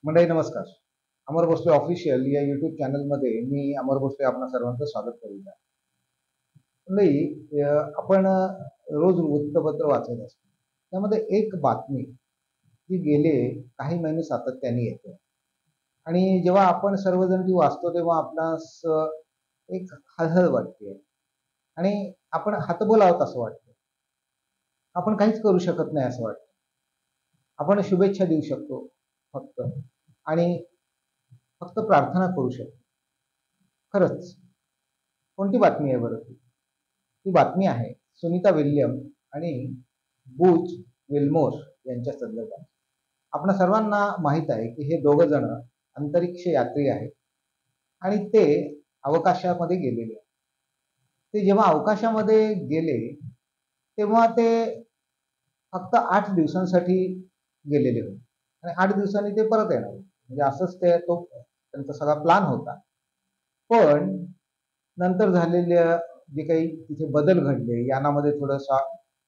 मंडळी नमस्कार. अमर भोसले ऑफिशियल या युट्यूब चॅनलमध्ये मी अमर भोसले आपणा सर्वांचं स्वागत करीत आहे. मंडळी आपण रोज वृत्तपत्र वाचत असतो. त्यामध्ये एक बातमी जी गेले काही महिने सातत्याने येते आणि जेव्हा आपण सर्वजण ती वाचतो तेव्हा आपणास एक हळहळ वाटते आणि आपण हातबल आहोत असं वाटतं. आपण काहीच करू शकत नाही असं वाटतं. आपण शुभेच्छा देऊ शकतो फक्त आणि फक्त प्रार्थना करू शकतो. खरंच कोणती बातमी आहे बरं ती? ती बातमी आहे सुनीता विल्यम आणि बुच विल्मोर यांच्या संदर्भात. आपणा सर्वांना माहित आहे की हे दोघं जण अंतरिक्ष यात्री आहेत आणि ते अवकाशामध्ये गेलेले आहेत. ते जेव्हा अवकाशामध्ये गेले तेव्हा ते फक्त 8 दिवसांसाठी गेलेले होते आणि 8 दिवसांनी ते परत येणार होते. म्हणजे असंच तो त्यांचा सगळा प्लॅन होता. पण नंतर झालेल्या जे काही तिथे बदल घडले, यानामध्ये थोडासा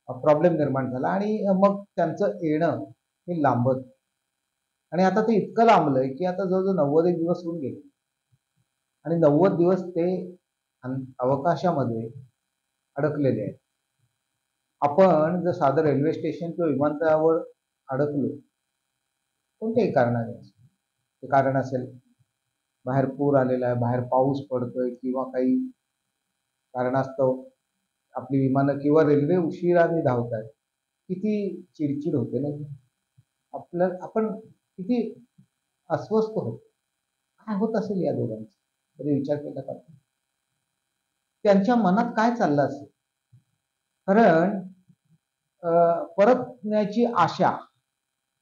प्रॉब्लेम निर्माण झाला आणि मग त्यांचं येणं हे लांबत आणि आता ते इतकं लांबलंय की आता जवळजवळ 90 दिवस होऊन गेले आणि 90 दिवस ते अवकाशामध्ये अडकलेले आहेत. आपण जर साधं रेल्वे स्टेशन किंवा विमानतळावर अडकलो कोणत्याही कारणाने ते कारण असेल बाहेर पूर आलेला आहे, बाहेर पाऊस पडतोय किंवा काही कारणास्तव आपली विमानं किंवा रेल्वे उशिराने धावत आहेत. किती चिडचिड होते ना. आपण किती अस्वस्थ होतो. काय होत असेल या दोघांचं? कधी विचार केला का? त्यांच्या मनात काय चाललं असेल? कारण परतण्याची आशा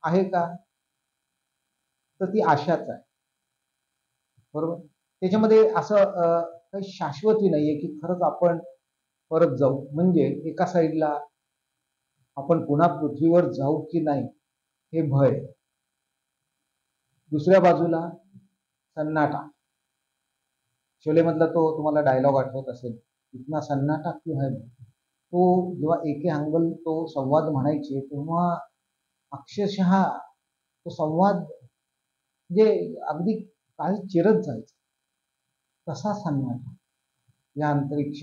आहे का? तर ती आशाच आहे. बरोबर? त्याच्यामध्ये असं काही शाश्वती नाहीये की खरंच आपण परत जाऊ. म्हणजे एका साईडला आपण पुन्हा पृथ्वीवर जाऊ की नाही हे भय, दुसऱ्या बाजूला सन्नाटा. शोलेमधला तो तुम्हाला डायलॉग आठवत असेल, इतना सन्नाटा क्यों है. तो जेव्हा एके अंगल तो संवाद म्हणायचे तेव्हा अक्षरशः तो संवाद म्हणजे अगदी काही चिरत जायचं. तसा सन्नाटा या अंतरिक्ष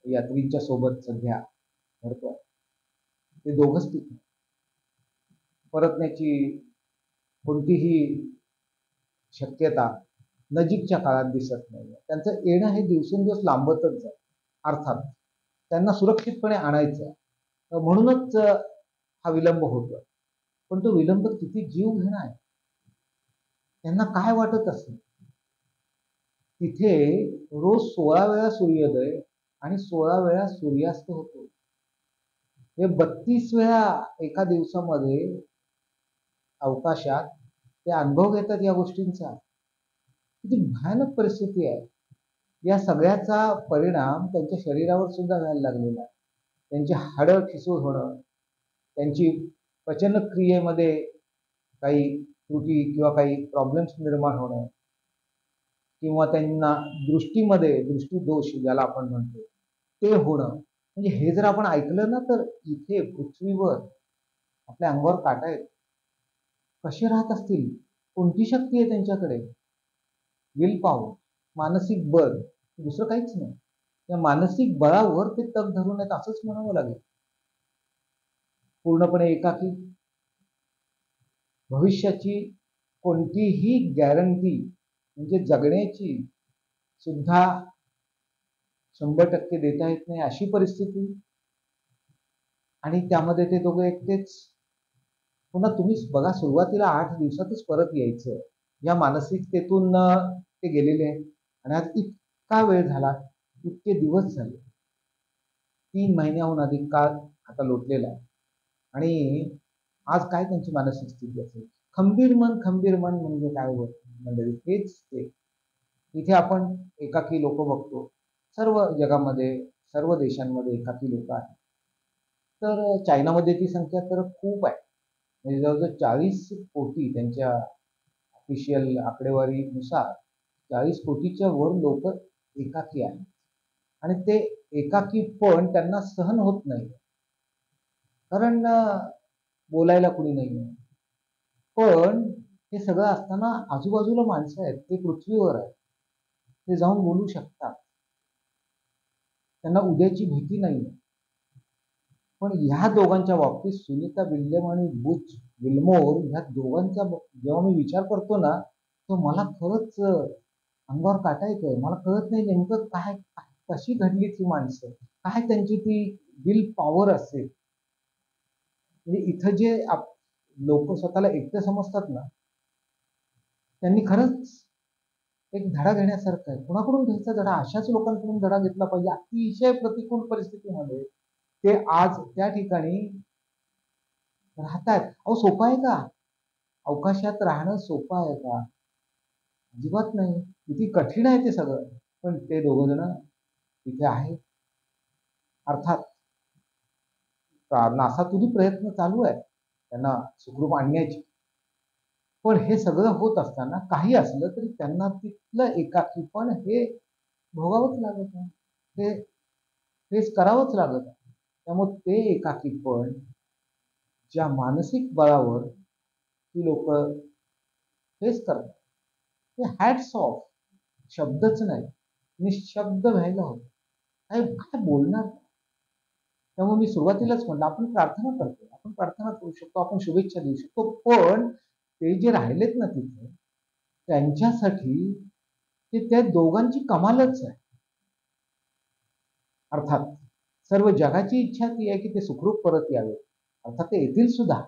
यात्रींच्या सोबत सध्या घडतोय. ते दोघंच तिथे परतण्याची कोणतीही शक्यता नजीकच्या काळात दिसत नाही. त्यांचं येणं हे दिवसेंदिवस लांबतच जाईल. अर्थात त्यांना सुरक्षितपणे आणायचं म्हणूनच हा विलंब होतो. पण तो विलंब किती जीव घेणा आहे. त्यांना काय वाटत असेल? तिथे रोज 16 वेळा सूर्योदय आणि 16 वेळा सूर्यास्त होतो. हे 32 वेळा एका दिवसामध्ये अवकाशात ते अनुभव घेतात या गोष्टींचा. किती भयानक परिस्थिती आहे. या सगळ्याचा परिणाम त्यांच्या शरीरावर सुद्धा व्हायला लागलेला आहे. त्यांची हाडं ठिसूळ होणं, त्यांची पचन क्रियेमध्ये काही त्रुटी किंवा काही प्रॉब्लेम्स निर्माण होणं किंवा त्यांना दृष्टीदोष ज्याला आपण म्हणतो ते होणं. म्हणजे हे जर आपण ऐकलं ना तर इथे पृथ्वीवर आपल्या अंगावर काटा येतो. कसे राहत असतील? कोणती शक्ती आहे त्यांच्याकडे? विल पॉवर, मानसिक बळ, दुसरं काहीच नाही. त्या मानसिक बळावर ते तग धरून आहेत असंच म्हणावं लागेल. पूर्णपणे एकाकी, भविष्याची कोणतीही गॅरंटी म्हणजे जगण्याची सुद्धा 100% देता येत नाही अशी परिस्थिती. आणि त्यामध्ये ते दोघं एकटेच. पुन्हा तुम्हीच बघा, सुरुवातीला 8 दिवसातच परत यायचं या मानसिकतेतून ते गेलेले आहेत आणि आज इतका वेळ झाला, इतके दिवस झाले, 3 महिन्याहून अधिक काळ आता लोटलेला आहे आणि आज काय त्यांची मानसिक स्थिती असेल? खंबीर मन म्हणजे काय होत मंडळी? हेच ते. इथे आपण एकाकी लोक बघतो. सर्व जगामध्ये, सर्व देशांमध्ये एकाकी लोक आहेत. तर चायनामध्ये ती संख्या तर खूप आहे. म्हणजे जवळजवळ 40 कोटी त्यांच्या ऑफिशियल आकडेवारीनुसार 40 कोटीच्या वर लोक एकाकी आहेत आणि ते एकाकी पण त्यांना सहन होत नाही. कारण बोलायला कुणी नाहीये. पण हे सगळं असताना आजूबाजूला माणसं आहेत, ते पृथ्वीवर आहेत, ते जाऊन बोलू शकतात, त्यांना उद्याची भीती नाहीये. पण ह्या दोघांच्या बाबतीत सुनीता विल्यम आणि बुच विल्मोर ह्या दोघांचा जेव्हा मी विचार करतो ना, तर मला खरंच अंगावर काटा येतोय. मला कळत नाही नेमकं काय कशी घडली ती माणसं, काय त्यांची ती विल पॉवर असेल. म्हणजे इथं जे लोक स्वतःला एकटे समजतात ना, त्यांनी खरंच एक धडा घेण्यासारखा आहे. कुणाकडून घ्यायचा धडा? अशाच लोकांकडून धडा घेतला पाहिजे. अतिशय प्रतिकूल परिस्थितीमध्ये ते आज त्या ठिकाणी राहतात. अहो सोपं आहे का? अवकाशात राहणं सोपं आहे का? अजिबात नाही. किती कठीण आहे ते सगळं. पण ते दोघ जण तिथे आहेत. अर्थात नासातूनही प्रयत्न चालू आहे त्यांना सुखरूप आणण्याचे. पण हे सगळं होत असताना काही असलं तरी त्यांना तिथलं एकाकीपण हे भोगावंच लागत आहे. ते फेस करावंच लागत आहे. त्यामुळे ते एकाकीपण ज्या मानसिक बळावर ती लोक फेस करतात, ते हॅट्स ऑफ, शब्दच नाही, निशब्द व्हायला होतं. काय काय बोलणार. त्यामुळे मी सुरुवातीलाच म्हटलं आपण प्रार्थना करतो, आपण प्रार्थना करू शकतो, आपण शुभेच्छा देऊ शकतो, पण ते जे राहिलेत ना तिथे त्यांच्यासाठी ते त्या दोघांची कमालच आहे. अर्थात सर्व जगाची इच्छा ती आहे की ते सुखरूप परत यावे. अर्थात ते येतील सुद्धा.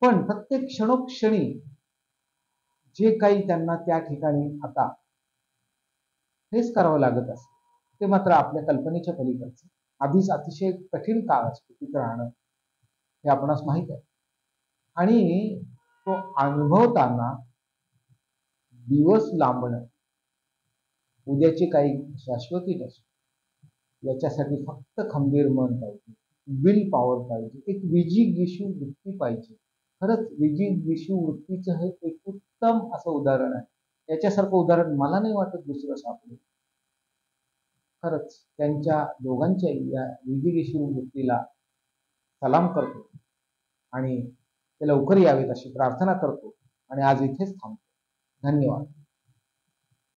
पण प्रत्येक क्षणोक्षणी जे काही त्यांना त्या ठिकाणी आता फेस करावं लागत असतं, ते मात्र आपल्या कल्पनेच्या पलीकडचं. आधीच अतिशय कठीण काळ असतो तिथं राहणं, हे आपणास माहित आहे. आणि तो अनुभवताना दिवस लांबणं, उद्याची काही शाश्वती नसते. याच्यासाठी फक्त खंबीर मन पाहिजे, विल पॉवर पाहिजे, एक विजिगीषू वृत्ती पाहिजे. खरंच विजिगीषू वृत्तीचं हे एक उत्तम असं उदाहरण आहे. याच्यासारखं उदाहरण मला नाही वाटत दुसरं सापडेल. खरंच त्यांच्या दोघांच्या या विजिगीषू वृत्तीला सलाम करतो आणि ते लवकर यावेत अशी प्रार्थना करतो आणि आज इथेच थांबतो. धन्यवाद.